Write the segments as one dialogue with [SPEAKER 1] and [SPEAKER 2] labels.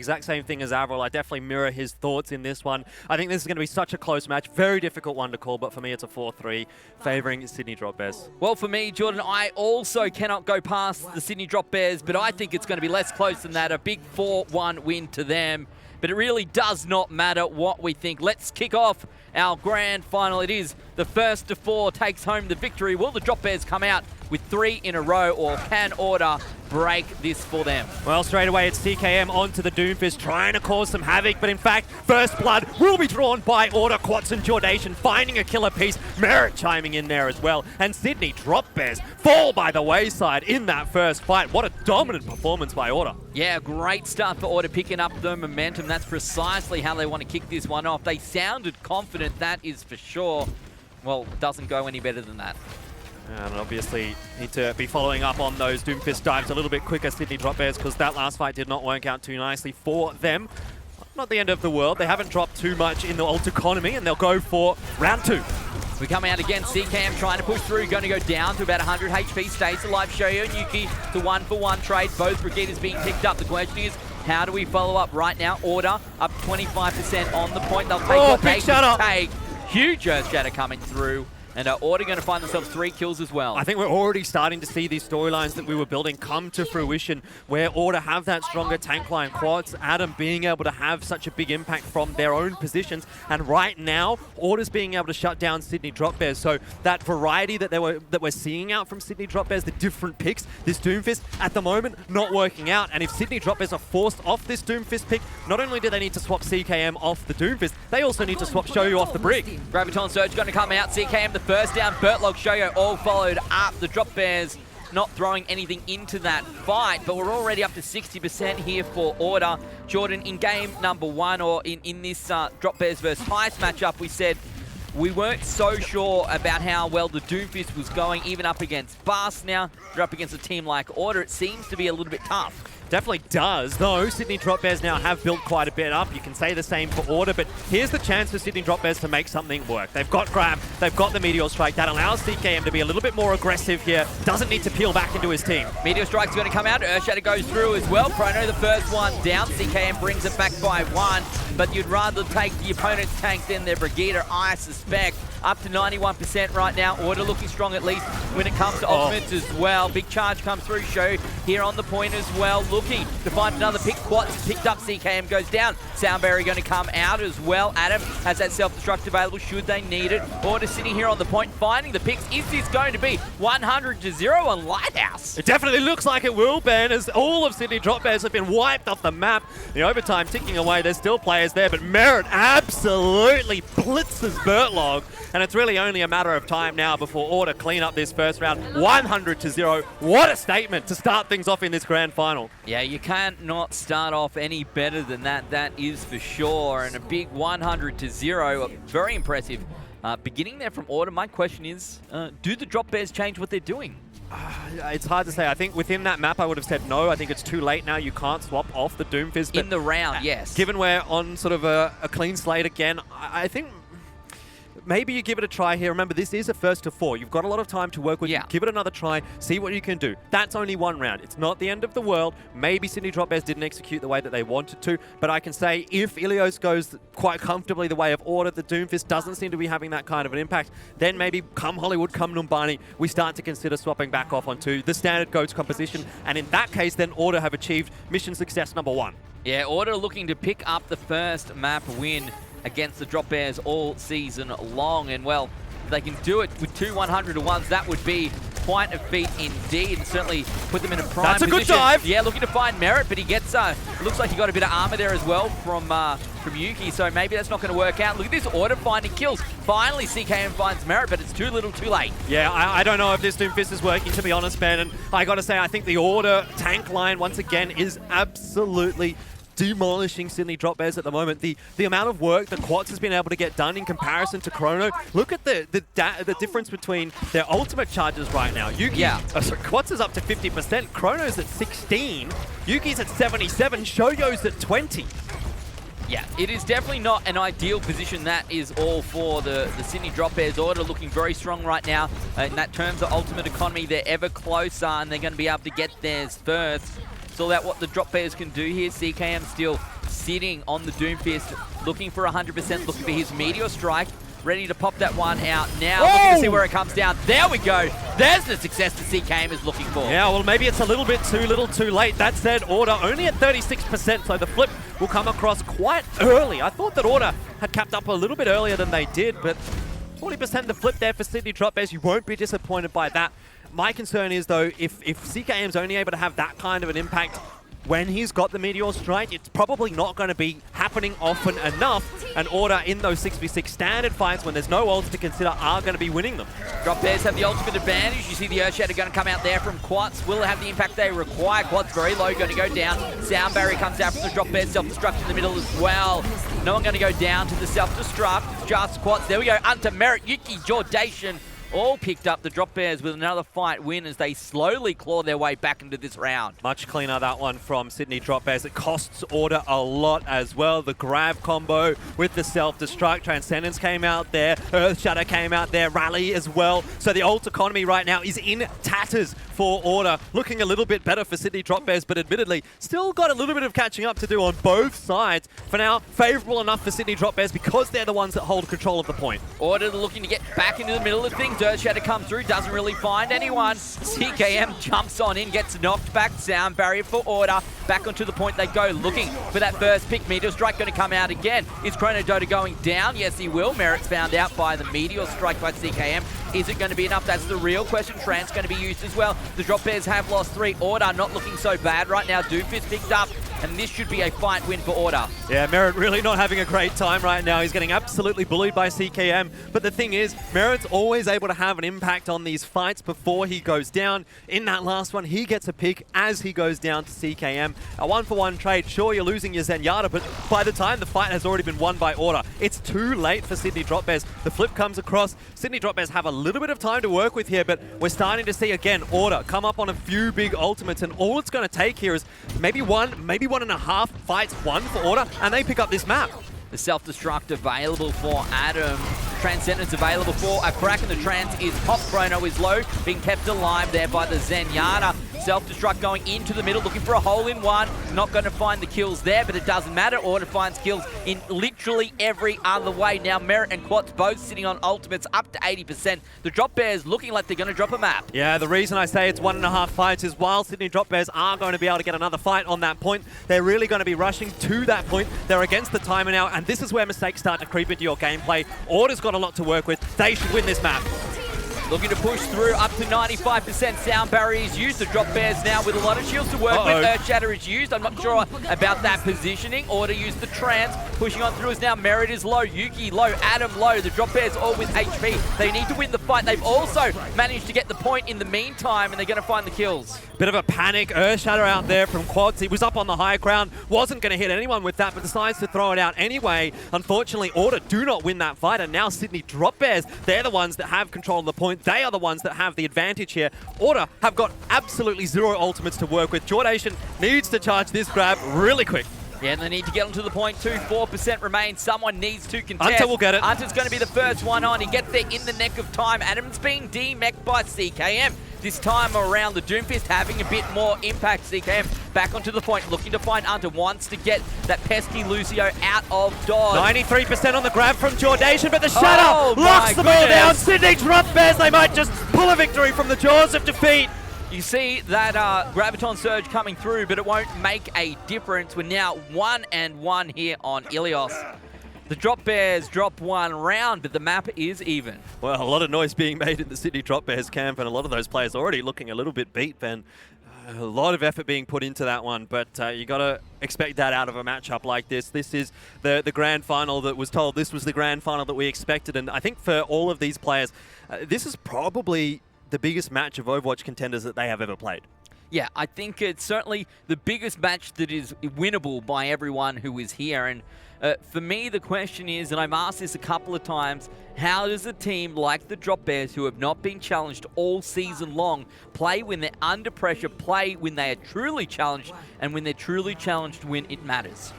[SPEAKER 1] exact same thing as AVRL. I definitely mirror his thoughts in this one. I think this is going to be such a close match. Very difficult one to call, but for me, it's a 4-3 favouring Sydney Drop Bears.
[SPEAKER 2] Well, for me, Jordan, I also cannot go past the Sydney Drop Bears, but I think it's going to be less close than that. A big 4-1 win to them. But it really does not matter what we think. Let's kick off our grand final. It is the first of 4 takes home the victory. Will the Drop Bears come out with 3 in a row, or can Order break this for them?
[SPEAKER 1] Well, straight away, it's CKM onto the Doomfist, trying to cause some havoc, but in fact, first blood will be drawn by Order. Quats and Jordation finding a killer piece. Merit chiming in there as well. And Sydney Drop Bears fall by the wayside in that first fight. What a dominant performance by Order.
[SPEAKER 2] Yeah, great start for Order, picking up the momentum. That's precisely how they want to kick this one off. They sounded confident, that is for sure. Well, doesn't go any better than that.
[SPEAKER 1] And obviously need to be following up on those Doomfist dives a little bit quicker, Sydney Drop Bears, because that last fight did not work out too nicely for them. Not the end of the world. They haven't dropped too much in the ult economy, and they'll go for round 2.
[SPEAKER 2] We come out again, CKM trying to push through, going to go down to about 100 HP, stays alive. Shoyo and Yuki, the 1-for-1 trade. Both Brigaders being picked up. The question is, how do we follow up right now? Order up 25% on the point. They'll take what they can take. Huge Earth Shatter coming through. And Order going to find themselves 3 kills as well.
[SPEAKER 1] I think we're already starting to see these storylines that we were building come to fruition, where Order have that stronger tank line. Quads, Adam being able to have such a big impact from their own positions. And right now, Order's being able to shut down Sydney Drop Bears. So that variety that we're seeing out from Sydney Drop Bears, the different picks, this Doomfist at the moment not working out. And if Sydney Drop Bears are forced off this Doomfist pick, not only do they need to swap CKM off the Doomfist, they also need to swap Shoyu off the Brig.
[SPEAKER 2] Graviton Surge going to come out. CKM the first down. Bertlog, Shoyo all followed up. The Drop Bears not throwing anything into that fight, but we're already up to 60% here for Order. Jordan, in game number 1, or in this Drop Bears versus Heist matchup, we said we weren't so sure about how well the Doomfist was going, even up against Bast. Now they're up against a team like Order. It seems to be a little bit tough.
[SPEAKER 1] Definitely does, though. Sydney Drop Bears now have built quite a bit up. You can say the same for Order, but here's the chance for Sydney Drop Bears to make something work. They've got Grab, they've got the Meteor Strike. That allows CKM to be a little bit more aggressive here. Doesn't need to peel back into his team.
[SPEAKER 2] Meteor Strike's going to come out. Earthshatter goes through as well. Prono, the first one down. CKM brings it back by 1, but you'd rather take the opponent's tank than their Brigader, I suspect. Up to 91% right now. Order looking strong, at least when it comes to ultimates as well. Big charge comes through. Show here on the point as well. Looking to find another pick. Quats picked up. CKM goes down. Soundberry going to come out as well. Adam has that self-destruct available should they need it. Order sitting here on the point, finding the picks. Is this going to be 100-0 on Lighthouse?
[SPEAKER 1] It definitely looks like it will, Ben, as all of Sydney Drop Bears have been wiped off the map. The overtime ticking away. There's still players there, but Merit absolutely blitzes Bertlog. And it's really only a matter of time now before Order clean up this first round. 100-0. What a statement to start things off in this grand final.
[SPEAKER 2] Yeah, you can't not start off any better than that. That is for sure. And a big 100-0. Very impressive. Beginning there from Order, my question is, do the Drop Bears change what they're doing?
[SPEAKER 1] It's hard to say. I think within that map I would have said no. I think it's too late now. You can't swap off the Doomfist.
[SPEAKER 2] In the round, yes.
[SPEAKER 1] Given we're on sort of a clean slate again, I think maybe you give it a try here. Remember, this is a first to 4. You've got a lot of time to work with.
[SPEAKER 2] Yeah.
[SPEAKER 1] Give it another try. See what you can do. That's only 1 round. It's not the end of the world. Maybe Sydney Drop Bears didn't execute the way that they wanted to, but I can say if Ilios goes quite comfortably the way of Order, the Doomfist doesn't seem to be having that kind of an impact, then maybe come Hollywood, come Numbani, we start to consider swapping back off onto the standard GOATS composition, and in that case, then Order have achieved mission success number 1.
[SPEAKER 2] Yeah, Order looking to pick up the first map win against the Drop Bears all season long. And, well, if they can do it with 2 100-to-1s, that would be quite a feat indeed, and certainly put them in a prime position.
[SPEAKER 1] That's a good dive.
[SPEAKER 2] Yeah, looking to find Merit, but he gets, looks like he got a bit of armor there as well from Yuki, so maybe that's not going to work out. Look at this Order finding kills. Finally, CKM finds Merit, but it's too little too late.
[SPEAKER 1] Yeah, I don't know if this Doomfist is working, to be honest, Ben, and I got to say, I think the Order tank line, once again, is absolutely demolishing Sydney Drop Bears at the moment. The amount of work that Quats has been able to get done in comparison to Chrono. Look at the difference between their ultimate charges right now. Yuki, Quats is up to 50%. Chrono's at 16. Yuki's at 77. Shoyo's at 20.
[SPEAKER 2] Yeah, it is definitely not an ideal position. That is all for the Sydney Drop Bears. Order looking very strong right now. In that terms of ultimate economy, they're ever closer, and they're going to be able to get theirs first. It's all about what the drop bears can do here. CKM still sitting on the Doomfist, looking for 100%, looking for his Meteor Strike. Ready to pop that one out now. Looking to see where it comes down. There we go. There's the success that CKM is looking for.
[SPEAKER 1] Yeah, well, maybe it's a little bit too little too late. That said, Order only at 36%, so the flip will come across quite early. I thought that Order had capped up a little bit earlier than they did, but 40% the flip there for Sydney Drop Bears. You won't be disappointed by that. My concern is, though, if CKM's only able to have that kind of an impact when he's got the Meteor Strike, it's probably not going to be happening often enough. And Order in those 6v6 standard fights, when there's no ults to consider, are going to be winning them.
[SPEAKER 2] Drop Bears have the ultimate advantage. You see the Earthshatter going to come out there from Quats. Will it have the impact they require? Quats very low, going to go down. Sound Barrier comes out from the Drop Bears. Self-destruct in the middle as well. No one going to go down to the self-destruct. Just Quats. There we go. Unto Merit, Yuki, Jordation. All picked up the Drop Bears with another fight win as they slowly claw their way back into this round.
[SPEAKER 1] Much cleaner, that one from Sydney Drop Bears. It costs Order a lot as well. The grab combo with the self-destruct. Transcendence came out there. Earthshatter came out there. Rally as well. So the ult economy right now is in tatters for Order. Looking a little bit better for Sydney Drop Bears, but admittedly, still got a little bit of catching up to do on both sides. For now, favourable enough for Sydney Drop Bears because they're the ones that hold control of the point.
[SPEAKER 2] Order looking to get back into the middle of things. Earthshatter comes through, doesn't really find anyone. CKM jumps on in, gets knocked back. Sound Barrier for Order. Back onto the point they go, looking for that first pick. Meteor Strike going to come out again. Is Chrono Dota going down? Yes, he will. Merit's found out by the Meteor Strike by CKM. Is it going to be enough? That's the real question. Trance going to be used as well. The Drop Bears have lost 3. Order not looking so bad right now. Doomfist picked up, and this should be a fight win for Order.
[SPEAKER 1] Yeah, Merit really not having a great time right now. He's getting absolutely bullied by CKM. But the thing is, Merit's always able to have an impact on these fights before he goes down. In that last one, he gets a pick as he goes down to CKM. A 1-for-1 trade. Sure, you're losing your Zenyatta, but by the time the fight has already been won by Order, it's too late for Sydney Drop Bears. The flip comes across. Sydney Drop Bears have a little bit of time to work with here, but we're starting to see, again, Order come up on a few big ultimates, and all it's going to take here is maybe 1.5 fights won for Order, and they pick up this map.
[SPEAKER 2] The self-destruct available for Adam. Transcendence available for a crack, and the trans is pop. Chrono is low, being kept alive there by the Zenyatta. Self-destruct going into the middle, looking for a hole-in-one. Not going to find the kills there, but it doesn't matter. Order finds kills in literally every other way. Now Merit and Quats both sitting on ultimates up to 80%. The Drop Bears looking like they're going to drop a map.
[SPEAKER 1] Yeah, the reason I say it's 1.5 fights is while Sydney Drop Bears are going to be able to get another fight on that point, they're really going to be rushing to that point. They're against the timer now, and this is where mistakes start to creep into your gameplay. Order's got a lot to work with. They should win this map.
[SPEAKER 2] Looking to push through up to 95%. Sound Barrier is used. The Drop Bears now with a lot of shields to work with. Earthshatter is used. I'm not sure about that positioning. Order used the trans. Pushing on through as now Merit is low. Yuki low. Adam low. The Drop Bears all with HP. They need to win the fight. They've also managed to get the point in the meantime, and they're going to find the kills.
[SPEAKER 1] Bit of a panic. Earthshatter out there from Quads. He was up on the high ground. Wasn't going to hit anyone with that, but decides to throw it out anyway. Unfortunately, Order do not win that fight, and now Sydney Drop Bears, they're the ones that have control of the point. They are the ones that have the advantage here. Order have got absolutely zero ultimates to work with. Jordation needs to charge this grab really quick.
[SPEAKER 2] Yeah, and they need to get onto the point too. 4% remains. Someone needs to contest.
[SPEAKER 1] Hunter will get it.
[SPEAKER 2] Hunter's going to be the first one on. He gets there in the neck of time. Adam's being demeched by CKM. This time around, the Doomfist having a bit more impact. CKM back onto the point, looking to find Hunter. Wants to get that pesky Lucio out of dodge.
[SPEAKER 1] 93% on the grab from Jordation, but the Shatter locks the ball down. Sydney Drop Bears, they might just pull a victory from the jaws of defeat.
[SPEAKER 2] You see that Graviton Surge coming through, but it won't make a difference. We're now 1-1 here on Ilios. The Drop Bears drop one round, but the map is even.
[SPEAKER 1] Well, a lot of noise being made in the Sydney Drop Bears camp, and a lot of those players already looking a little bit beat, Ben. A lot of effort being put into that one, but you got to expect that out of a matchup like this. This is the grand final that was told. This was the grand final that we expected, and I think for all of these players, this is probably the biggest match of Overwatch Contenders that they have ever played.
[SPEAKER 2] Yeah, I think it's certainly the biggest match that is winnable by everyone who is here. And for me, the question is, and I've asked this a couple of times, how does a team like the Drop Bears, who have not been challenged all season long, play when they're under pressure, play when they are truly challenged, and when they're truly challenged when it matters?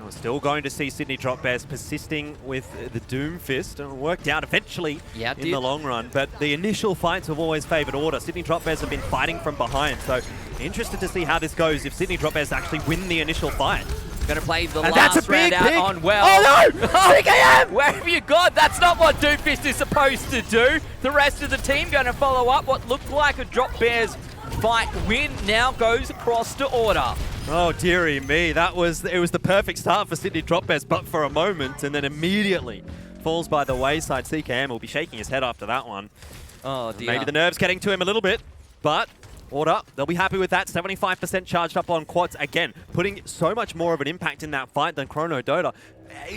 [SPEAKER 1] We're still going to see Sydney Drop Bears persisting with the Doom Fist. It worked out eventually in the long run, but the initial fights have always favoured Order. Sydney Drop Bears have been fighting from behind, so interested to see how this goes if Sydney Drop Bears actually win the initial fight.
[SPEAKER 2] Going to play the
[SPEAKER 1] and
[SPEAKER 2] last round out on well.
[SPEAKER 1] Oh no! CKM!
[SPEAKER 2] Where have you gone? That's not what Doomfist is supposed to do. The rest of the team going to follow up what looked like a Drop Bears fight win. Now goes across to Order.
[SPEAKER 1] Oh dearie me, it was the perfect start for Sydney Drop Bears, but for a moment, and then immediately falls by the wayside. CKM will be shaking his head after that one.
[SPEAKER 2] Oh dear.
[SPEAKER 1] Maybe the nerves getting to him a little bit, but Order, they'll be happy with that. 75% charged up on quads. Again, putting so much more of an impact in that fight than Chrono Dota.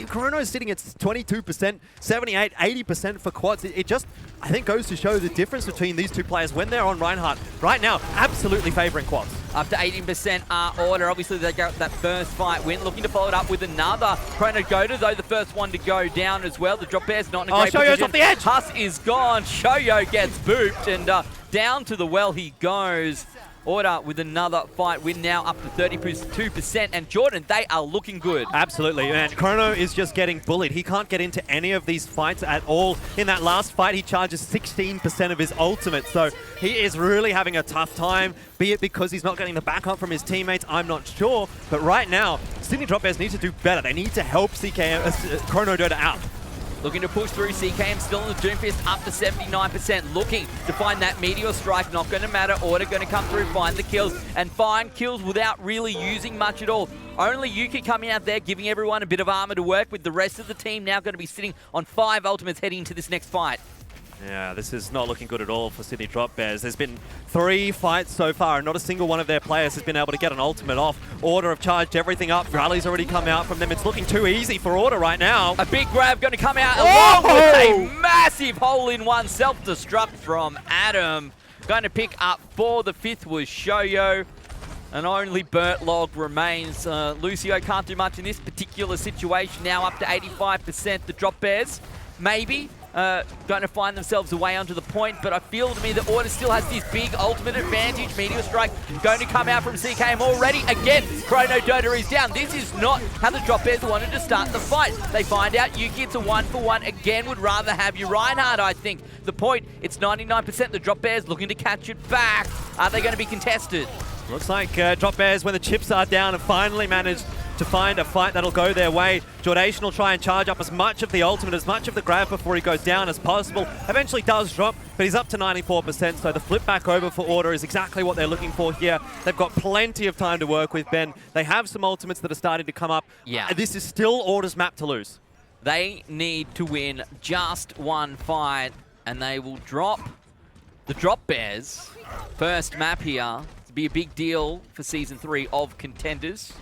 [SPEAKER 1] Chrono's sitting at 22%, 78, 80% for quads. It just, I think, goes to show the difference between these two players when they're on Reinhardt. Right now, absolutely favouring quads.
[SPEAKER 2] Up to 18% are Order. Obviously, they got that first fight win. Looking to follow it up with another. Chrono Dota, though, the first one to go down as well. The Drop Bears not in a great
[SPEAKER 1] Shoyo's
[SPEAKER 2] position.
[SPEAKER 1] off the edge.
[SPEAKER 2] Huss is gone. Shoyo gets booped, and down to the well he goes. Order with another fight win now up to 32%. And Jordan, they are looking good.
[SPEAKER 1] Absolutely, and Chrono is just getting bullied. He can't get into any of these fights at all. In that last fight, he charges 16% of his ultimate, so he is really having a tough time, be it because he's not getting the backup from his teammates, I'm not sure. But right now, Sydney Drop Bears need to do better. They need to help Chrono Dota out.
[SPEAKER 2] Looking to push through. CKM still in the Doomfist up to 79%. Looking to find that Meteor Strike. Not going to matter. Order going to come through, find the kills, and find kills without really using much at all. Only Yuki coming out there, giving everyone a bit of armor to work with. The rest of the team now going to be sitting on 5 ultimates heading into this next fight.
[SPEAKER 1] Yeah, this is not looking good at all for Sydney Drop Bears. There's been 3 fights so far, and not a single one of their players has been able to get an ultimate off. Order have charged everything up. Rally's already come out from them. It's looking too easy for Order right now.
[SPEAKER 2] A big grab going to come out along with a massive hole-in-one self-destruct from Adam. Going to pick up 4. The 5th was Shoyo. And only Bertlog remains. Lucio can't do much in this particular situation. Now up to 85%. The Drop Bears, maybe. Going to find themselves away onto the point, but I feel to me that Order still has this big ultimate advantage. Meteor Strike going to come out from CKM already. Again, Chrono Dota is down. This is not how the Drop Bears wanted to start the fight. They find out Yuki, it's a 1-for-1. Again, would rather have you Reinhardt, I think. The point, it's 99%. The Drop Bears looking to catch it back. Are they going to be contested?
[SPEAKER 1] Looks like Drop Bears, when the chips are down, have finally managed to find a fight that'll go their way. Jordation will try and charge up as much of the ultimate, as much of the grab before he goes down as possible. Eventually does drop, but he's up to 94%, so the flip back over for Order is exactly what they're looking for here. They've got plenty of time to work with, Ben. They have some ultimates that are starting to come up.
[SPEAKER 2] Yeah.
[SPEAKER 1] This is still Order's map to lose.
[SPEAKER 2] They need to win just one fight, and they will drop the Drop Bears. First map here. To be a big deal for Season 3 of Contenders.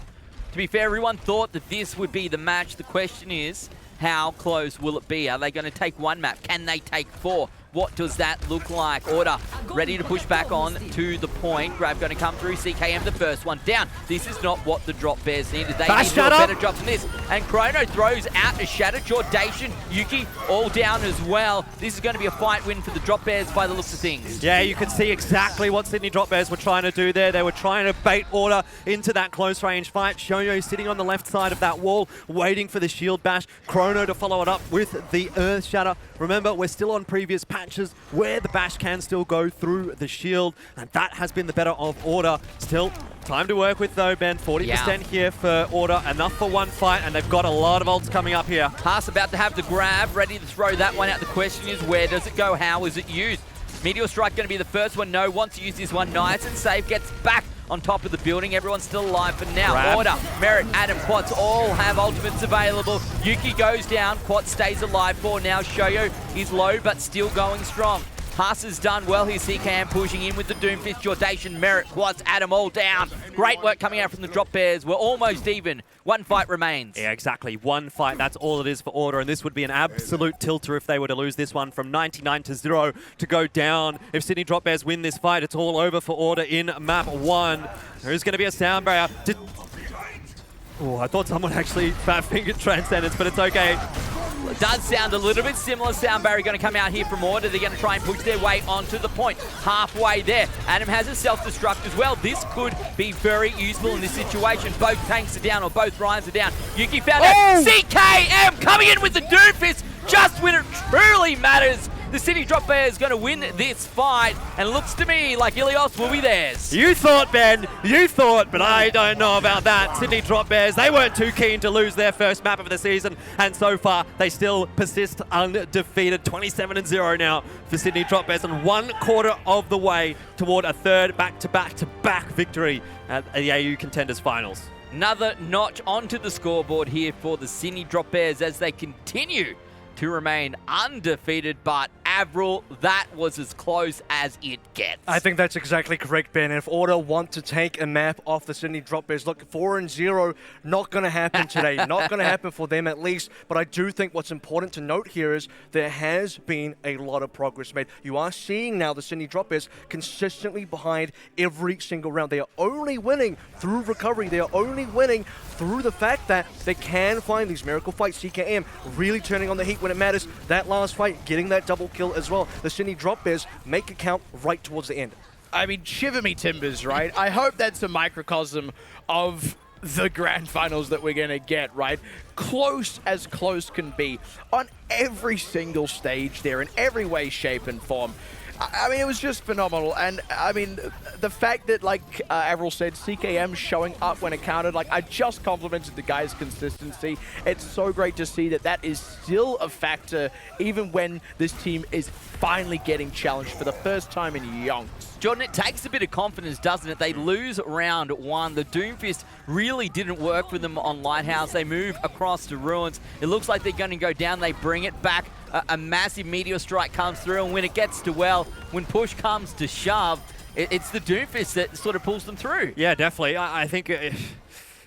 [SPEAKER 2] To be fair, everyone thought that this would be the match. The question is, how close will it be? Are they going to take 1 map? Can they take 4? What does that look like? Order ready to push back on to the point. Grab going to come through. CKM the first one down. This is not what the Drop Bears needed. They need to do a better job than this. And Chrono throws out a Shatter. Jordation, Yuki all down as well. This is going to be a fight win for the Drop Bears by the looks of things.
[SPEAKER 1] Yeah, you can see exactly what Sydney Drop Bears were trying to do there. They were trying to bait Order into that close range fight. Shoyo sitting on the left side of that wall, waiting for the shield bash. Chrono to follow it up with the Earth Shatter. Remember, we're still on previous patches where the bash can still go through the shield, and that has been the better of Order. Still, time to work with though, Ben. 40% here for Order, enough for 1 fight, and they've got a lot of ults coming up here.
[SPEAKER 2] Haas about to have the grab, ready to throw that one out. The question is, where does it go? How is it used? Meteor Strike going to be the first one. No, wants to use this one nice and safe. Gets back on top of the building. Everyone's still alive for now.
[SPEAKER 1] Grab.
[SPEAKER 2] Order, Merit, Adam, Quats all have ultimates available. Yuki goes down. Quats stays alive for now. Shoyo is low, but still going strong. Haas has done well here. CKM pushing in with the Doomfist. Jordation, Merit, Quads, Adam all down. Great work coming out from the Drop Bears. We're almost even. 1 fight remains.
[SPEAKER 1] Yeah, exactly. 1 fight. That's all it is for Order, and this would be an absolute tilter if they were to lose this one from 99 to 0 to go down. If Sydney Drop Bears win this fight, it's all over for Order in map 1. There's going to be a sound barrier. Oh, I thought someone actually fat-fingered Transcendence, but it's okay.
[SPEAKER 2] Does sound a little bit similar. Sound barrier going to come out here from Order. They're going to try and push their way onto the point. Halfway there. Adam has a self-destruct as well. This could be very useful in this situation. Both tanks are down, or both Ryans are down. Yuki found out. CKM coming in with the Doomfist just when it truly matters. The Sydney Drop Bears going to win this fight, and it looks to me like Ilios will be theirs.
[SPEAKER 1] You thought, Ben. You thought, but I don't know about that. Sydney Drop Bears, they weren't too keen to lose their first map of the season, and so far, they still persist undefeated. 27-0 now for Sydney Drop Bears, and 1/4 of the way toward a third back-to-back-to-back victory at the AU Contenders Finals.
[SPEAKER 2] Another notch onto the scoreboard here for the Sydney Drop Bears as they continue to remain undefeated, but AVRL, that was as close as it gets.
[SPEAKER 3] I think that's exactly correct, Ben. If Order want to take a map off the Sydney Drop Bears, look, 4-0, not going to happen today. Not going to happen for them at least, but I do think what's important to note here is there has been a lot of progress made. You are seeing now the Sydney Drop Bears consistently behind every single round. They are only winning through recovery. They are only winning through the fact that they can find these miracle fights. CKM really turning on the heat when it matters. That last fight, getting that double kill as well. The Sydney Drop Bears make it count right towards the end.
[SPEAKER 4] I mean, shiver me timbers, right? I hope that's a microcosm of the grand finals that we're going to get, right? Close as close can be on every single stage there, in every way, shape, and form. I mean, it was just phenomenal. And, I mean, the fact that, like AVRL said, CKM showing up when it counted, like, I just complimented the guys' consistency. It's so great to see that that is still a factor, even when this team is finally getting challenged for the first time in yonks.
[SPEAKER 2] Jordan, it takes a bit of confidence, doesn't it? They lose round one. The Doomfist really didn't work for them on Lighthouse. They move across to Ruins. It looks like they're going to go down. They bring it back. A massive meteor strike comes through, and when it gets to when push comes to shove, it's the Doomfist that sort of pulls them through.
[SPEAKER 1] Yeah, definitely. I think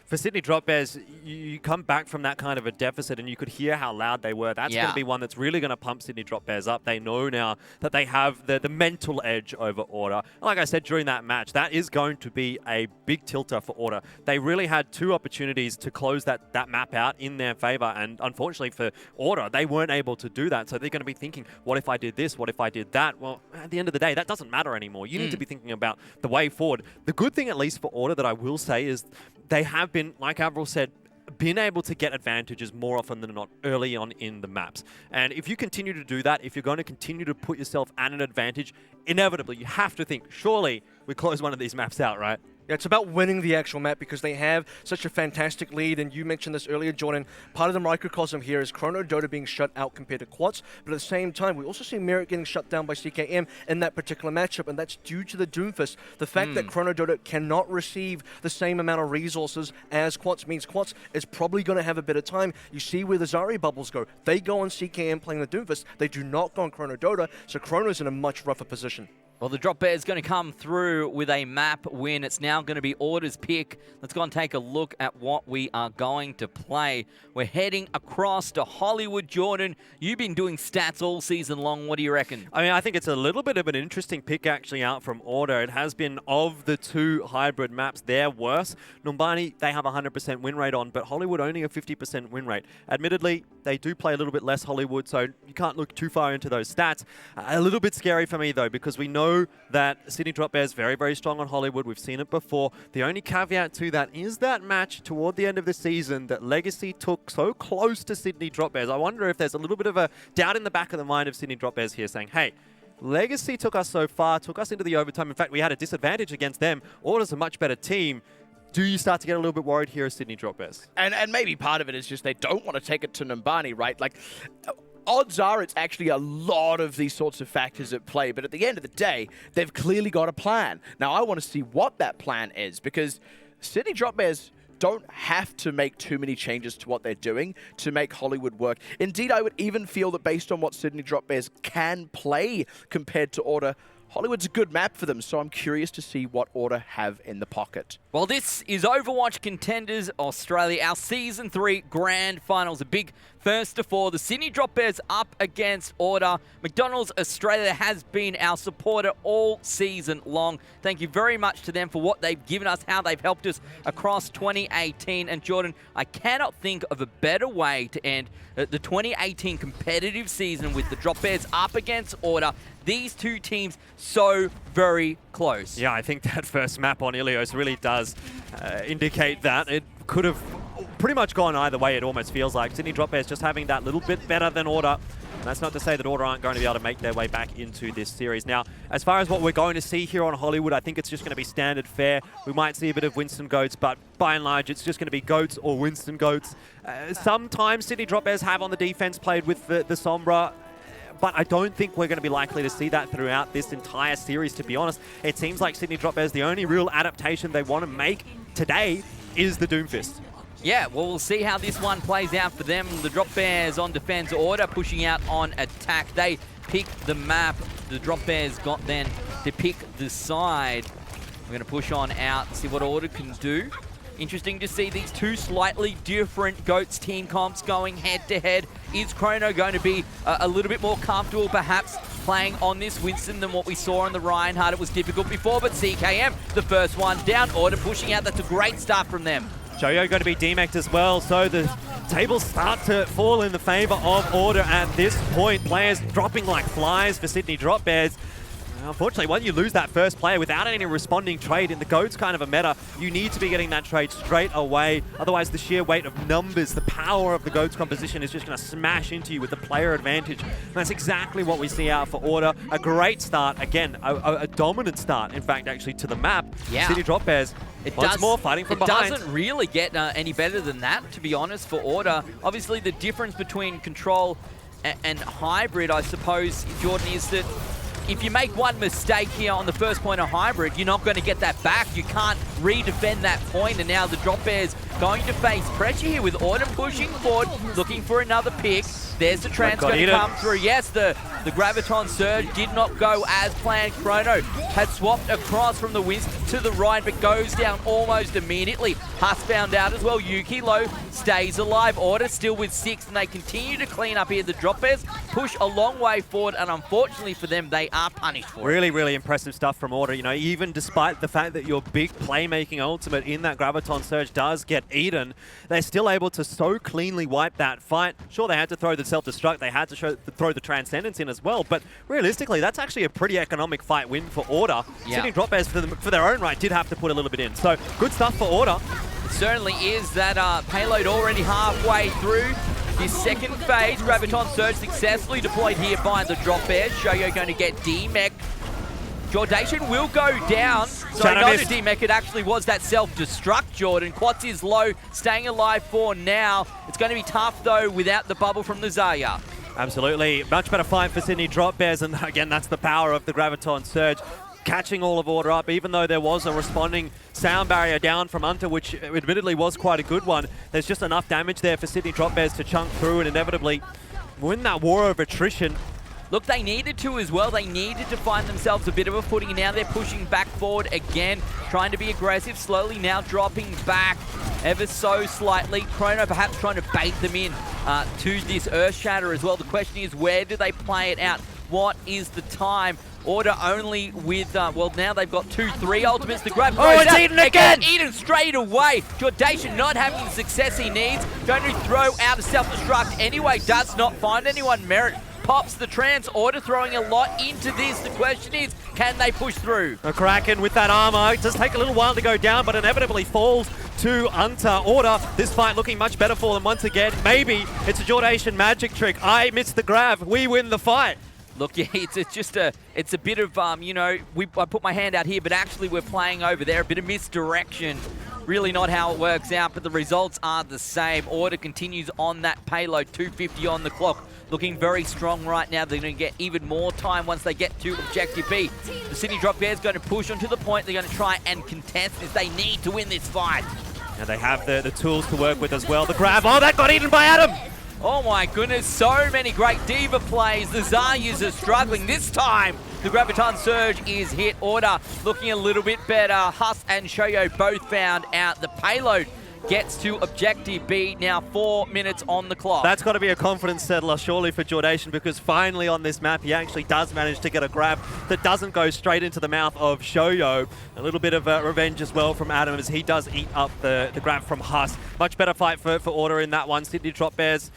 [SPEAKER 1] for Sydney Drop Bears, you come back from that kind of a deficit and you could hear how loud they were. That's going to be one that's really going to pump Sydney Drop Bears up. They know now that they have the mental edge over Order. Like I said during that match, that is going to be a big tilter for Order. They really had two opportunities to close that map out in their favor, and unfortunately for Order, they weren't able to do that. So they're going to be thinking, what if I did this? What if I did that? Well, at the end of the day, that doesn't matter anymore. You need to be thinking about the way forward. The good thing, at least for Order, that I will say is they have been, like AVRL said, been able to get advantages more often than not early on in the maps. And if you continue to do that, if you're going to continue to put yourself at an advantage, inevitably you have to think, surely we close one of these maps out, right?
[SPEAKER 3] Yeah, it's about winning the actual map because they have such a fantastic lead, and you mentioned this earlier, Jordan. Part of the microcosm here is Chrono Dota being shut out compared to Quats, but at the same time, we also see Merit getting shut down by CKM in that particular matchup, and that's due to the Doomfist. The fact that Chrono Dota cannot receive the same amount of resources as Quats means Quats is probably going to have a bit of time. You see where the Zari bubbles go. They go on CKM playing the Doomfist. They do not go on Chrono Dota, so Chrono's in a much rougher position.
[SPEAKER 2] Well, the Drop Bear is going to come through with a map win. It's now going to be Order's pick. Let's go and take a look at what we are going to play. We're heading across to Hollywood. Jordan, you've been doing stats all season long. What do you reckon?
[SPEAKER 1] I mean, I think it's a little bit of an interesting pick actually out from Order. It has been, of the two hybrid maps, they're worse. Numbani, they have a 100% win rate on, but Hollywood only a 50% win rate. Admittedly, they do play a little bit less Hollywood, so you can't look too far into those stats. A little bit scary for me, though, because we know that Sydney Drop Bears very, very strong on Hollywood. We've seen it before. The only caveat to that is that match toward the end of the season that Legacy took so close to Sydney Drop Bears. I wonder if there's a little bit of a doubt in the back of the mind of Sydney Drop Bears here saying, hey, Legacy took us so far, took us into the overtime. In fact, we had a disadvantage against them. Order's a much better team. Do you start to get a little bit worried here as Sydney Drop Bears?
[SPEAKER 4] And maybe part of it is just they don't want to take it to Numbani, right? Like, odds are it's actually a lot of these sorts of factors at play, but at the end of the day, they've clearly got a plan. Now, I want to see what that plan is, because Sydney Drop Bears don't have to make too many changes to what they're doing to make Hollywood work. Indeed, I would even feel that based on what Sydney Drop Bears can play compared to Order, Hollywood's a good map for them, so I'm curious to see what Order have in the pocket.
[SPEAKER 2] Well, this is Overwatch Contenders Australia, our Season 3 Grand Finals. A big First to four, the Sydney Drop Bears up against Order. McDonald's Australia has been our supporter all season long. Thank you very much to them for what they've given us, how they've helped us across 2018. And Jordan, I cannot think of a better way to end the 2018 competitive season with the Drop Bears up against Order. These two teams so very close.
[SPEAKER 1] Yeah, I think that first map on Ilios really does indicate that. It could have pretty much gone either way, it almost feels like. Sydney Drop Bears just having that little bit better than Order. And that's not to say that Order aren't going to be able to make their way back into this series. Now, as far as what we're going to see here on Hollywood, I think it's just going to be standard fare. We might see a bit of Winston Goats, but by and large, it's just going to be Goats or Winston Goats. Sometimes Sydney Drop Bears have on the defense played with the Sombra, but I don't think we're going to be likely to see that throughout this entire series, to be honest. It seems like Sydney Drop Bears, the only real adaptation they want to make today is the Doomfist.
[SPEAKER 2] Yeah, well, we'll see how this one plays out for them. The Drop Bears on defense, Order pushing out on attack. They pick the map. The Drop Bears got then to pick the side. We're going to push on out, see what Order can do. Interesting to see these two slightly different Goats team comps going head-to-head. Is Chrono going to be a little bit more comfortable, perhaps, playing on this Winston than what we saw on the Reinhardt? It was difficult before, but CKM, the first one down. Order pushing out. That's a great start from them.
[SPEAKER 1] Joyo going to be demec'd as well, so the tables start to fall in the favor of Order at this point. Players dropping like flies for Sydney Drop Bears. Unfortunately, when you lose that first player without any responding trade in the Goats kind of a meta, you need to be getting that trade straight away. Otherwise, the sheer weight of numbers, the power of the Goats composition is just going to smash into you with the player advantage. And that's exactly what we see out for Order. A great start, again, a dominant start, in fact, actually, to the map.
[SPEAKER 2] Yeah.
[SPEAKER 1] City Drop Bears, once more fighting from behind.
[SPEAKER 2] It doesn't really get any better than that, to be honest, for Order. Obviously, the difference between Control and Hybrid, I suppose, Jordan, is that if you make one mistake here on the first point of Hybrid, you're not going to get that back. You can't redefend that point, and now the Drop Bears going to face pressure here with Order pushing forward, looking for another pick. There's the trans going to come through. Yes, the Graviton Surge did not go as planned. Chrono had swapped across from the Winston to the right, but goes down almost immediately. Huss found out as well. Yuki Low stays alive. Order still with 6, and they continue to clean up here. The Drop Bears push a long way forward, and unfortunately for them, they are punished for it.
[SPEAKER 1] Really, really impressive stuff from Order. You know, even despite the fact that your big playmaking ultimate in that Graviton Surge does get eaten, they're still able to so cleanly wipe that fight. Sure, they had to throw the self-destruct, they had to throw the Transcendence in as well, but realistically, that's actually a pretty economic fight win for Order. Yeah. Sydney Drop Bears, for their own right, did have to put a little bit in. So, good stuff for Order.
[SPEAKER 2] It certainly is. That payload already halfway through. This second phase, Graviton Surge successfully deployed here by the Drop Bears. Shoyo going to get demec'd. Jordation will go down. So not a demec, it actually was that self-destruct, Jordan. Quats is low, staying alive for now. It's going to be tough, though, without the bubble from the Zarya.
[SPEAKER 1] Absolutely. Much better fight for Sydney Drop Bears, and again, that's the power of the Graviton Surge. Catching all of Order up, even though there was a responding sound barrier down from Unter, which admittedly was quite a good one. There's just enough damage there for Sydney Drop Bears to chunk through and inevitably win that war of attrition.
[SPEAKER 2] Look, they needed to as well. They needed to find themselves a bit of a footing. Now they're pushing back forward again, trying to be aggressive, slowly now dropping back ever so slightly. Chrono perhaps trying to bait them in to this Earth Shatter as well. The question is, where do they play it out? What is the time? Order only with, well, now they've got 2-3 ultimates to grab.
[SPEAKER 1] Oh, it's eaten again!
[SPEAKER 2] Eaten straight away. Jordation not having the success he needs. Going to throw out a self-destruct anyway. Does not find anyone. Merit pops the trans. Order throwing a lot into this. The question is, can they push through?
[SPEAKER 1] A Kraken with that armor. It does take a little while to go down, but inevitably falls to Unter. Order, this fight looking much better for them once again. Maybe it's a Jordation magic trick. I missed the grab. We win the fight.
[SPEAKER 2] Look, yeah, it's a bit of, you know, I put my hand out here, but actually we're playing over there. A bit of misdirection. Really not how it works out, but the results are the same. Order continues on that payload, 250 on the clock. Looking very strong right now. They're going to get even more time once they get to Objective B. The Sydney Drop Bears going to push onto the point. They're going to try and contest this. They need to win this fight.
[SPEAKER 1] And they have the tools to work with as well. The grab, oh, that got eaten by Adam!
[SPEAKER 2] Oh my goodness, so many great Diva plays. The Zaryas are struggling. This time, the Graviton Surge is hit. Order looking a little bit better. Huss and Shoyo both found out. The payload gets to objective B. Now 4 minutes on the clock.
[SPEAKER 1] That's got to be a confidence settler, surely, for Jordation, because finally on this map, he actually does manage to get a grab that doesn't go straight into the mouth of Shoyo. A little bit of revenge as well from Adam as he does eat up the grab from Huss. Much better fight for Order in that one. Sydney Drop Bears,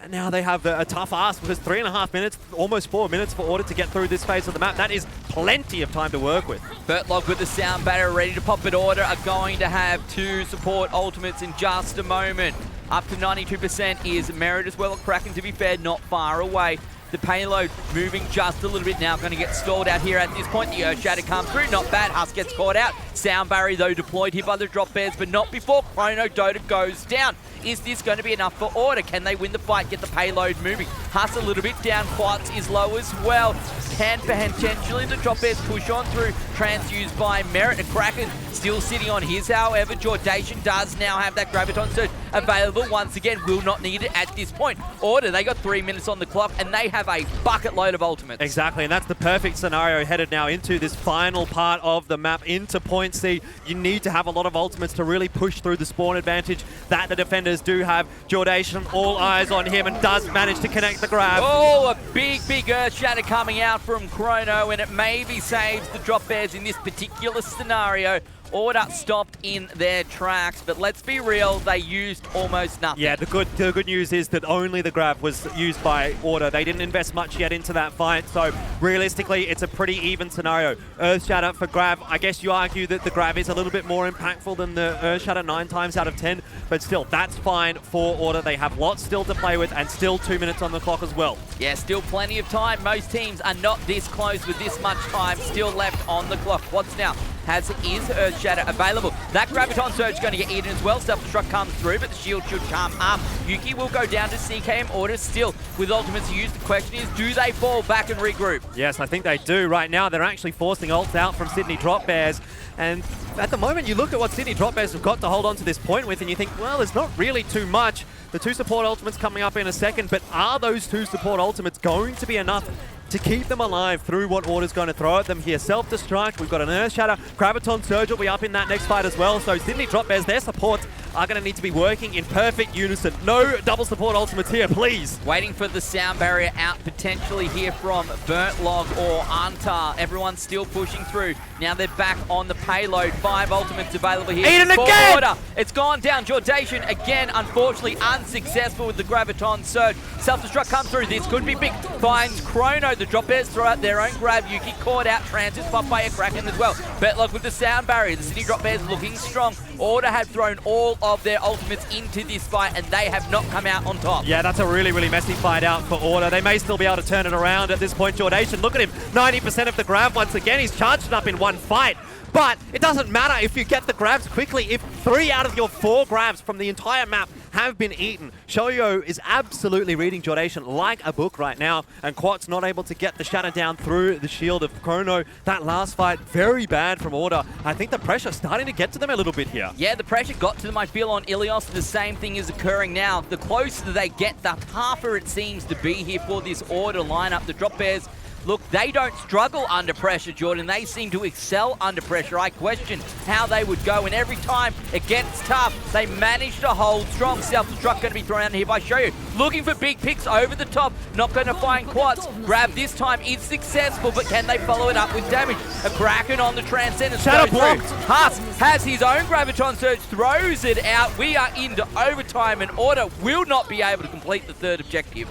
[SPEAKER 1] now they have a tough ask because 3.5 minutes, almost 4 minutes for Order to get through this phase of the map. That is plenty of time to work with.
[SPEAKER 2] Bertlog with the sound barrier ready to pop it. Order are going to have 2 support ultimates in just a moment. Up to 92% is Merit as well. Kraken, to be fair, not far away. The payload moving just a little bit now. Going to get stalled out here at this point. The Earth Shatter comes through. Not bad. Huss gets caught out. Sound barrier, though, deployed here by the Drop Bears, but not before Chrono Dota goes down. Is this going to be enough for Order? Can they win the fight, get the payload moving? Huss a little bit down. Quats is low as well. Can potentially the Drop Bears push on through. Transfused by Merit. And Kraken still sitting on his. However, Jordation does now have that Graviton Surge available. Once again, will not need it at this point. Order, they got 3 minutes on the clock, and they have a bucket load of ultimates.
[SPEAKER 1] Exactly, and that's the perfect scenario headed now into this final part of the map, into point C. You need to have a lot of ultimates to really push through the spawn advantage that the defenders do have. Jordation, all eyes on him, and does manage to connect the grab.
[SPEAKER 2] Oh, a big Earth Shatter coming out from Chrono, and it maybe saves the Drop Bears in this particular scenario. Order stopped in their tracks, but let's be real, they used almost nothing.
[SPEAKER 1] Yeah, the good news is that only the grab was used by Order. They didn't invest much yet into that fight, so realistically, it's a pretty even scenario. Earthshatter for grab. I guess you argue that the grab is a little bit more impactful than the Earthshatter 9 times out of 10, but still, that's fine for Order. They have lots still to play with, and still 2 minutes on the clock as well.
[SPEAKER 2] Yeah, still plenty of time. Most teams are not this close with this much time still left on the clock. What's now? Is Earthshatter available? That Graviton Surge is going to get eaten as well. Self-destruct comes through, but the shield should come up. Yuki will go down to CKM. Order still with ultimates used. The question is, do they fall back and regroup?
[SPEAKER 1] Yes, I think they do. Right now, they're actually forcing ults out from Sydney Drop Bears. And at the moment, you look at what Sydney Drop Bears have got to hold on to this point with, and you think, well, there's not really too much. The 2 support ultimates coming up in a second, but are those 2 support ultimates going to be enough to keep them alive through what Order's going to throw at them here? Self-destruct, we've got an Earthshatter, Graviton Surge will be up in that next fight as well, so Sydney Drop Bears, their supports are going to need to be working in perfect unison. No double support ultimates here, please.
[SPEAKER 2] Waiting for the sound barrier out potentially here from Bertlog or Antar. Everyone's still pushing through. Now they're back on the payload. 5 ultimates available here.
[SPEAKER 1] Eat it again!
[SPEAKER 2] Order. It's gone down. Jordation again, unfortunately unsuccessful with the Graviton Surge. Self-destruct comes through. This could be big. Finds Chrono. The Drop Bears throw out their own grab. Yuki caught out. Transits popped by a Kraken as well. Bertlog with the sound barrier. The Sydney Drop Bears looking strong. Order have thrown all of their ultimates into this fight, and they have not come out on top.
[SPEAKER 1] Yeah, that's a really messy fight out for Order. They may still be able to turn it around at this point. Jordation, look at him. 90% of the grab once again. He's charged up in one fight. But it doesn't matter if you get the grabs quickly. If 3 out of your 4 grabs from the entire map have been eaten, Shoyo is absolutely reading Jordation like a book right now, and Quat's not able to get the shatter down through the shield of Chrono. That last fight, very bad from Order. I think the pressure's starting to get to them a little bit here.
[SPEAKER 2] Yeah, the pressure got to them, I feel, on Ilios. The same thing is occurring now. The closer they get, the tougher it seems to be here for this Order lineup. The Drop Bears, look, they don't struggle under pressure, Jordan. They seem to excel under pressure. I question how they would go, and every time it gets tough, they manage to hold strong. Self-destruct going to be thrown out here by Shoyu. Looking for big picks over the top. Not going to find Quats. Grab this time is successful, but can they follow it up with damage? A Kraken on the Transcendence.
[SPEAKER 1] Shadow blocked.
[SPEAKER 2] Huss has his own Graviton Surge, throws it out. We are into overtime, and Order will not be able to complete the 3rd objective.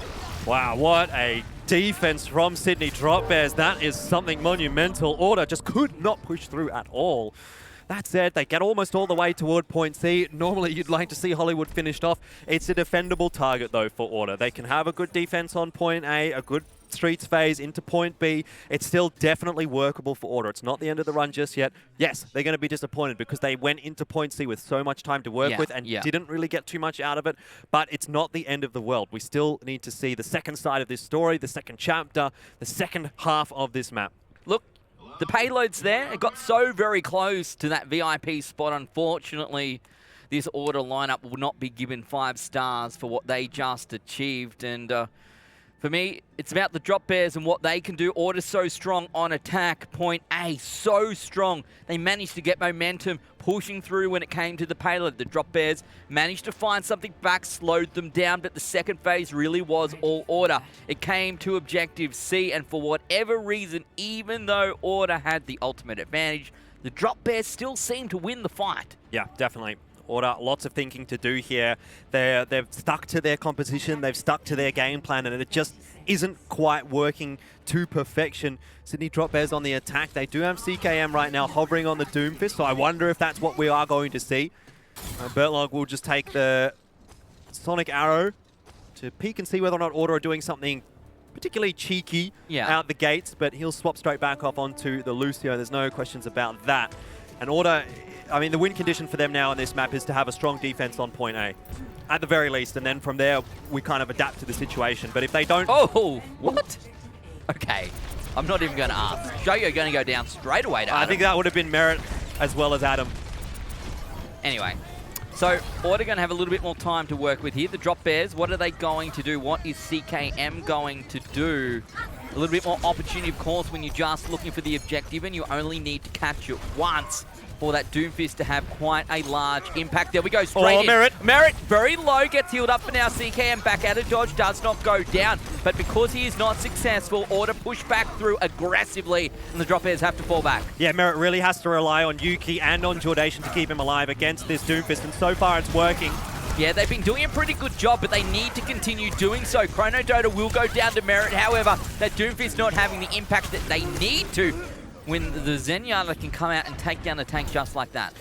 [SPEAKER 1] Wow, what a defense from Sydney Drop Bears. That is something monumental. Order just could not push through at all. That said, they get almost all the way toward point C. Normally, you'd like to see Hollywood finished off. It's a defendable target, though, for Order. They can have a good defense on point A, a good streets phase into point B. It's still definitely workable for Order. It's not the end of the run just yet. Yes, they're going to be disappointed because they went into point C with so much time to work with and didn't really get too much out of it, but it's not the end of the world. We still need to see the second side of this story, the second chapter, the second half of this map.
[SPEAKER 2] Look, the payload's there. It got so very close to that VIP spot. Unfortunately, this Order lineup will not be given 5 stars for what they just achieved, and For me, it's about the Drop Bears and what they can do. Order's so strong on attack. Point A, so strong. They managed to get momentum, pushing through when it came to the payload. The Drop Bears managed to find something back, slowed them down, but the second phase really was all Order. It came to Objective C, and for whatever reason, even though Order had the ultimate advantage, the Drop Bears still seemed to win the fight.
[SPEAKER 1] Yeah, definitely. Order, lots of thinking to do here. They've stuck to their composition, they've stuck to their game plan, and it just isn't quite working to perfection. Sydney Drop Bears on the attack. They do have CKM right now hovering on the Doomfist, so I wonder if that's what we are going to see. Bertlog will just take the Sonic Arrow to peek and see whether or not Order are doing something particularly cheeky out the gates, but he'll swap straight back off onto the Lucio. There's no questions about that. And Order, I mean, the win condition for them now on this map is to have a strong defense on point A, at the very least, and then from there we kind of adapt to the situation. But if they don't...
[SPEAKER 2] Oh, what? Okay, I'm not even going to ask. Shoyo going to go down straight away to Adam.
[SPEAKER 1] I think that would have been Merit as well as Adam.
[SPEAKER 2] Anyway, so Order going to have a little bit more time to work with here. The Drop Bears, what are they going to do? What is CKM going to do? A little bit more opportunity, of course, when you're just looking for the objective and you only need to catch it once for that Doomfist to have quite a large impact. There we go, straight in. Merit, very low, gets healed up for now. CKM back out of dodge, does not go down. But because he is not successful, Order push back through aggressively, and the Drop Bears have to fall back.
[SPEAKER 1] Yeah, Merit really has to rely on Yuki and on Jordation to keep him alive against this Doomfist, and so far it's working.
[SPEAKER 2] Yeah, they've been doing a pretty good job, but they need to continue doing so. Chrono Dota will go down to Merit. However, that Doomfist not having the impact that they need to when the Zenyatta can come out and take down the tank just like that.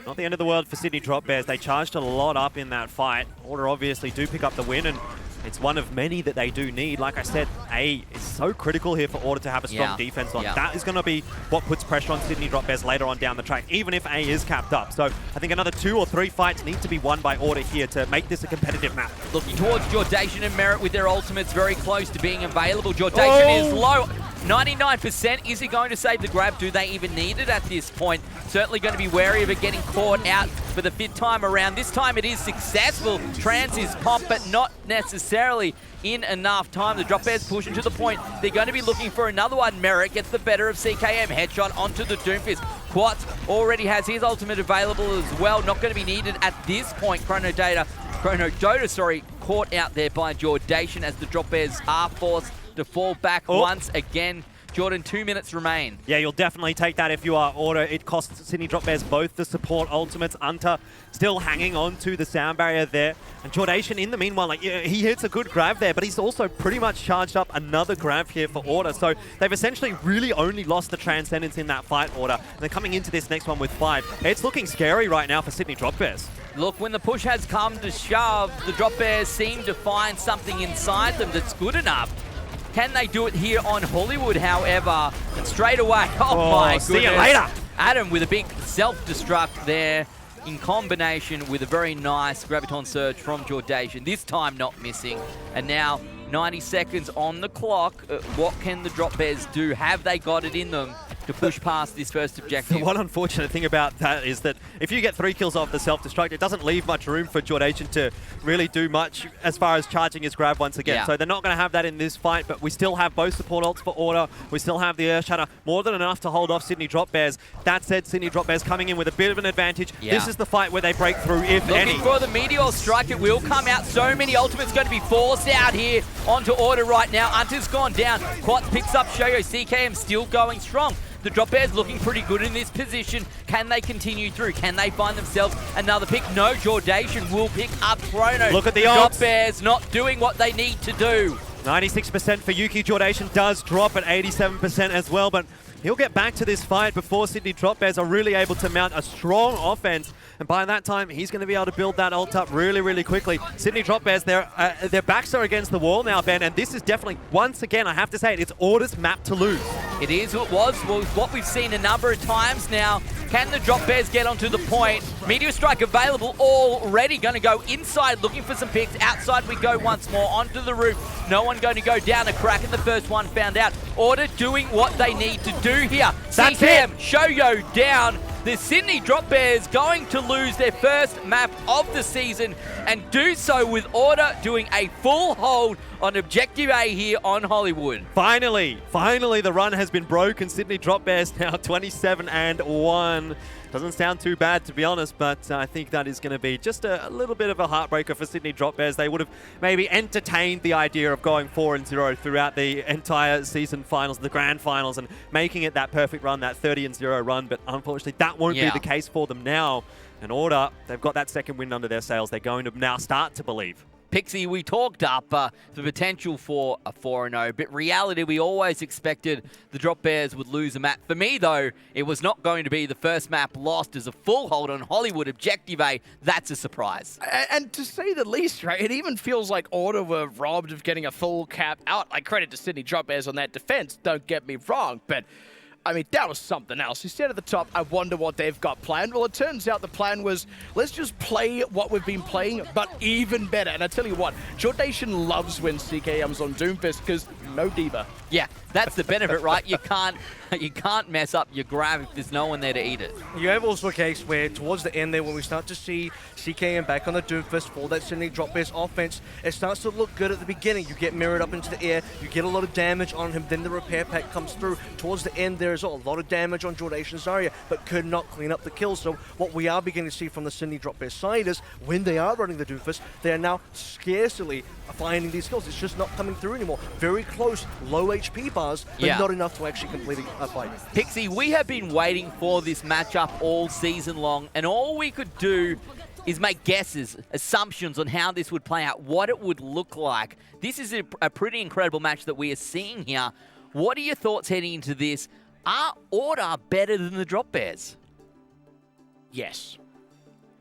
[SPEAKER 1] Not the end of the world for Sydney Drop Bears. They charged a lot up in that fight. Order obviously do pick up the win, and it's one of many that they do need. Like I said, A is so critical here for Order to have a strong defense on. That is going to be what puts pressure on Sydney Drop Bears later on down the track, even if A is capped up. So I think another 2 or 3 fights need to be won by Order here to make this a competitive map.
[SPEAKER 2] Looking towards Jordation and Merit with their ultimates very close to being available. Jordation is low. 99%. Is he going to save the grab? Do they even need it at this point? Certainly going to be wary of it getting caught out for the 5th time around. This time it is successful. Trans is popped, but not necessarily in enough time. The Drop Bears pushing to the point. They're going to be looking for another one. Merit gets the better of CKM. Headshot onto the Doomfist. Quats already has his ultimate available as well. Not going to be needed at this point. Chrono Dota, caught out there by Jordation as the Drop Bears are forced to fall back once again. Jordan, 2 minutes remain.
[SPEAKER 1] Yeah, you'll definitely take that if you are Order. It costs Sydney Drop Bears both the support ultimates. Unta still hanging on to the sound barrier there. And Jordation, in the meanwhile, like, he hits a good grab there, but he's also pretty much charged up another grab here for Order. So they've essentially really only lost the Transcendence in that fight, Order. And they're coming into this next one with 5. It's looking scary right now for Sydney Drop Bears.
[SPEAKER 2] Look, when the push has come to shove, the Drop Bears seem to find something inside them that's good enough. Can they do it here on Hollywood, however? And straight away, oh my goodness.
[SPEAKER 1] See you later.
[SPEAKER 2] Adam with a big self-destruct there in combination with a very nice Graviton Surge from Jordation. This time not missing. And now 90 seconds on the clock. What can the Drop Bears do? Have they got it in them to push past this first objective?
[SPEAKER 1] The one unfortunate thing about that is that if you get 3 kills off the self-destruct, it doesn't leave much room for Jordation to really do much as far as charging his grab once again. So they're not going to have that in this fight, but we still have both support ults for Order. We still have the Earthshatter, more than enough to hold off Sydney Drop Bears. That said, Sydney Drop Bears coming in with a bit of an advantage. This is the fight where they break through, if any.
[SPEAKER 2] Looking for the Meteor Strike, it will come out. So many ultimates going to be forced out here onto Order right now. Unta's gone down. Quats picks up Shoyo. CKM still going strong. The Drop Bears looking pretty good in this position. Can they continue through? Can they find themselves another pick? No, Jordation will pick up Chrono.
[SPEAKER 1] Look at the
[SPEAKER 2] Drop Bears not doing what they need to do.
[SPEAKER 1] 96% for Yuki. Jordation does drop at 87% as well, but he'll get back to this fight before Sydney Drop Bears are really able to mount a strong offense. And by that time, he's going to be able to build that ult up really, really quickly. Sydney Drop Bears, their backs are against the wall now, Ben, and this is definitely, once again, I have to say it's Order's map to lose.
[SPEAKER 2] It is what we've seen a number of times now. Can the Drop Bears get onto the point? Meteor Strike available already. Going to go inside, looking for some picks. Outside we go once more, onto the roof. No one going to go down. A crack in the first one found out. Order doing what they need to do here.
[SPEAKER 1] That's
[SPEAKER 2] CKM, Shoyo down. The Sydney Drop Bears going to lose their first map of the season and do so with Order doing a full hold on Objective A here on Hollywood.
[SPEAKER 1] Finally, the run has been broken. Sydney Drop Bears now 27-1. Doesn't sound too bad, to be honest, but I think that is going to be just a little bit of a heartbreaker for Sydney Drop Bears. They would have maybe entertained the idea of going 4-0 throughout the entire season finals, the grand finals, and making it that perfect run, that 30-0 run, but unfortunately that won't be the case for them now. And Order, they've got that second win under their sails. They're going to now start to believe.
[SPEAKER 2] Pixie, we talked up the potential for a 4-0, but reality, we always expected the Drop Bears would lose a map. For me, though, it was not going to be the first map lost as a full hold on Hollywood Objective A. That's a surprise.
[SPEAKER 4] And to say the least, right, it even feels like Order were robbed of getting a full cap out. Like, credit to Sydney Drop Bears on that defense, don't get me wrong, but I mean, that was something else. You said at the top, I wonder what they've got planned. Well, it turns out the plan was, let's just play what we've been playing, but even better. And I tell you what, Jordation loves when CKM's on Doomfist because no diva.
[SPEAKER 2] Yeah, that's the benefit, right? You can't mess up your grab if there's no one there to eat it.
[SPEAKER 3] You have also a case where towards the end there, when we start to see CKM back on the Doomfist for that Sydney Drop Bears offense, it starts to look good at the beginning. You get mirrored up into the air, you get a lot of damage on him, then the repair pack comes through. Towards the end there is a lot of damage on Jordation Zarya, but could not clean up the kill. So what we are beginning to see from the Sydney Drop Bears side is when they are running the Doomfist, they are now scarcely finding these kills. It's just not coming through anymore. Very close, low HP bars, but not enough to actually complete a fight.
[SPEAKER 2] Pixie, we have been waiting for this matchup all season long, and all we could do is make guesses, assumptions on how this would play out, what it would look like. This is a pretty incredible match that we are seeing here. What are your thoughts heading into this? Are Order better than the Drop Bears?
[SPEAKER 4] Yes.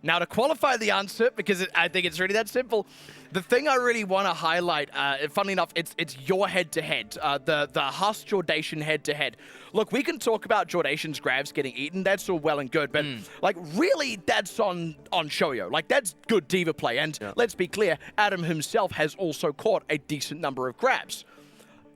[SPEAKER 4] Now, to qualify the answer, because I think it's really that simple, the thing I really want to highlight, funnily enough, it's your head-to-head, the Huss Jordation head-to-head. Look, we can talk about Jordation's grabs getting eaten. That's all well and good, but like really, that's on Shoyo. Like that's good diva play. And let's be clear, Adam himself has also caught a decent number of grabs.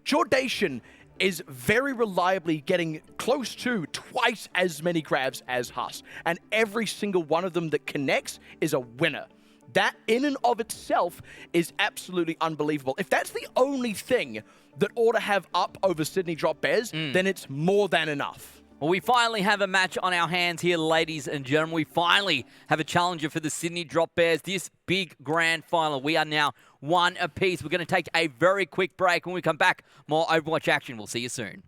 [SPEAKER 4] Jordation is very reliably getting close to twice as many grabs as Huss. And every single one of them that connects is a winner. That in and of itself is absolutely unbelievable. If that's the only thing that Order have up over Sydney Drop Bears, then it's more than enough.
[SPEAKER 2] Well, we finally have a match on our hands here, ladies and gentlemen. We finally have a challenger for the Sydney Drop Bears, this big grand final. We are now one apiece. We're going to take a very quick break. When we come back, more Overwatch action. We'll see you soon.